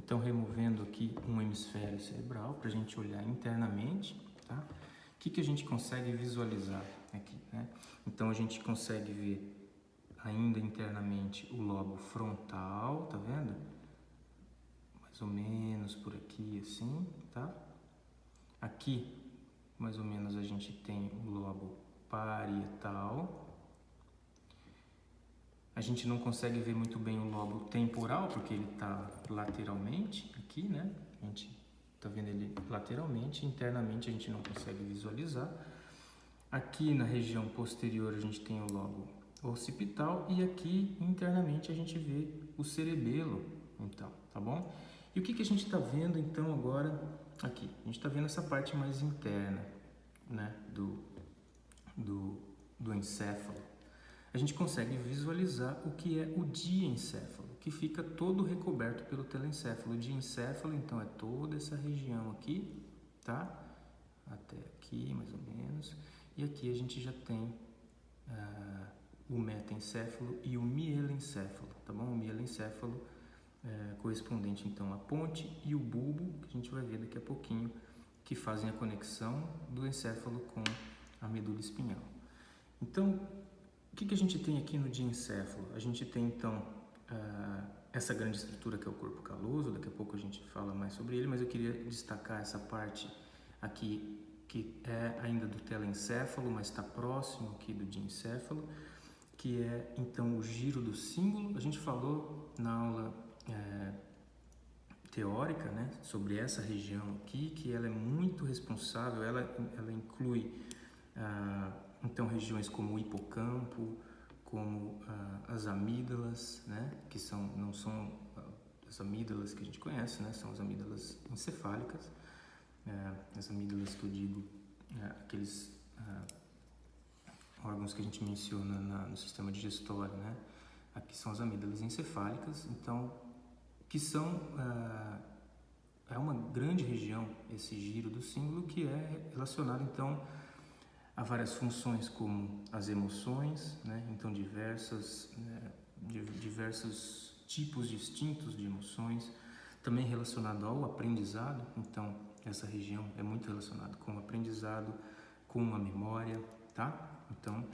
Então, removendo aqui um hemisfério cerebral para a gente olhar internamente, tá? O que a gente consegue visualizar aqui, né? Então, a gente consegue ver ainda internamente o lobo frontal, tá vendo? Mais ou menos por aqui, assim, tá? Aqui, mais ou menos, a gente tem o lobo parietal. A gente não consegue ver muito bem o lobo temporal, porque ele está lateralmente aqui, né? A gente está vendo ele lateralmente, internamente a gente não consegue visualizar. Aqui na região posterior a gente tem o lobo occipital e aqui internamente a gente vê o cerebelo, então, tá bom? E o que a gente está vendo então agora aqui? A gente está vendo essa parte mais interna, né, do encéfalo. A gente consegue visualizar o que é o diencéfalo, que fica todo recoberto pelo telencéfalo. O diencéfalo, então, é toda essa região aqui, tá? Até aqui, mais ou menos. E aqui a gente já tem o metaencéfalo e o mielencéfalo, tá bom? O mielencéfalo correspondente, então, à ponte e o bulbo, que a gente vai ver daqui a pouquinho, que fazem a conexão do encéfalo com a medula espinhal. Então, o que a gente tem aqui no diencéfalo? A gente tem, então, essa grande estrutura que é o corpo caloso, daqui a pouco a gente fala mais sobre ele, mas eu queria destacar essa parte aqui, que é ainda do telencéfalo, mas está próximo aqui do diencéfalo, que é, então, o giro do símbolo. A gente falou na aula teórica, né, sobre essa região aqui, que ela é muito responsável, ela inclui então regiões como o hipocampo, como as amígdalas, né, que não são as amígdalas que a gente conhece, né, são as amígdalas encefálicas, as amígdalas que eu digo, aqueles órgãos que a gente menciona no sistema digestório, né, aqui são as amígdalas encefálicas, então, que são é uma grande região, esse giro do símbolo, que é relacionado, então, há várias funções como as emoções, né? Então diversos tipos distintos de emoções, também relacionado ao aprendizado. Então essa região é muito relacionada com o aprendizado, com a memória, tá? Então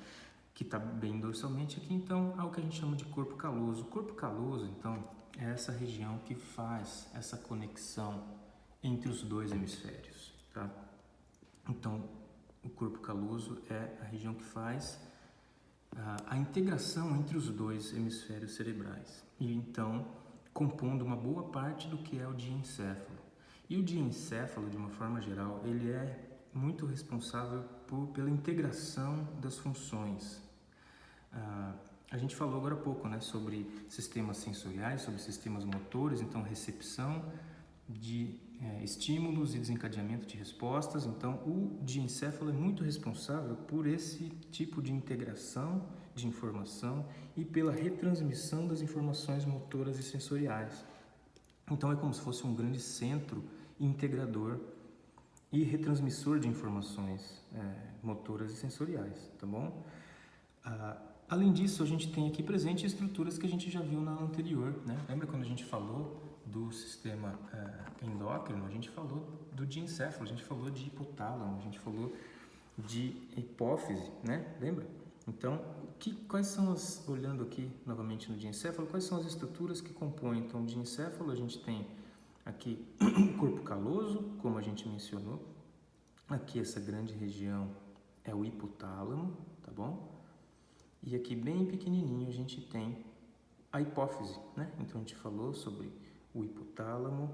que está bem dorsalmente aqui. Então há o que a gente chama de corpo caloso. O corpo caloso, então, é essa região que faz essa conexão entre os dois hemisférios, tá? Então o corpo caloso é a região que faz a integração entre os dois hemisférios cerebrais e então compondo uma boa parte do que é o diencéfalo. E o diencéfalo, de uma forma geral, ele é muito responsável pela integração das funções. A gente falou agora há pouco, né, sobre sistemas sensoriais, sobre sistemas motores, então recepção de estímulos e desencadeamento de respostas. Então, o diencéfalo é muito responsável por esse tipo de integração de informação e pela retransmissão das informações motoras e sensoriais. Então, é como se fosse um grande centro integrador e retransmissor de informações motoras e sensoriais, tá bom? Além disso, a gente tem aqui presente estruturas que a gente já viu na aula anterior, né? Lembra quando a gente falou do sistema endócrino? A gente falou do diencéfalo, a gente falou de hipotálamo, a gente falou de hipófise, né? Lembra? Então, quais são olhando aqui novamente no diencéfalo, quais são as estruturas que compõem então o diencéfalo? A gente tem aqui o corpo caloso, como a gente mencionou. Aqui essa grande região é o hipotálamo, tá bom? E aqui bem pequenininho a gente tem a hipófise, né? Então a gente falou sobre o hipotálamo,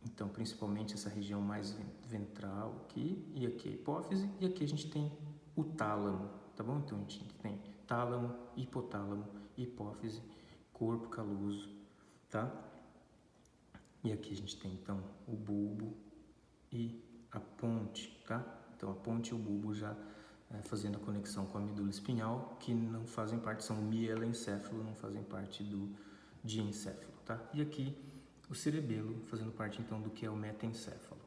então principalmente essa região mais ventral aqui, e aqui a hipófise, e aqui a gente tem o tálamo, tá bom? Então a gente tem tálamo, hipotálamo, hipófise, corpo caloso, tá? E aqui a gente tem então o bulbo e a ponte, tá? Então a ponte e o bulbo já fazendo a conexão com a medula espinhal, que não fazem parte, são o mielencéfalo, não fazem parte do diencéfalo, tá? E aqui o cerebelo fazendo parte então do que é o metaencéfalo.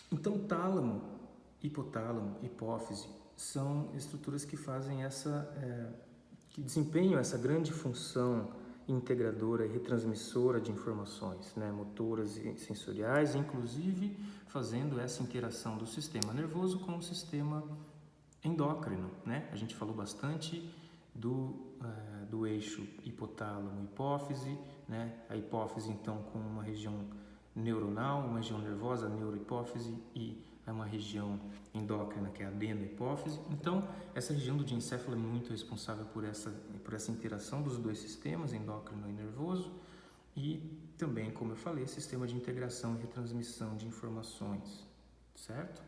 Então tálamo, hipotálamo, hipófise são estruturas que fazem que desempenham essa grande função integradora e retransmissora de informações, né, motoras e sensoriais, inclusive fazendo essa interação do sistema nervoso com o sistema endócrino, né? A gente falou bastante do eixo hipotálamo-hipófise, né? A hipófise, então, com uma região neuronal, uma região nervosa, a neurohipófise, e uma região endócrina, que é a adenohipófise. Então, essa região do diencéfalo é muito responsável por essa interação dos dois sistemas, endócrino e nervoso, e também, como eu falei, sistema de integração e retransmissão de informações, certo?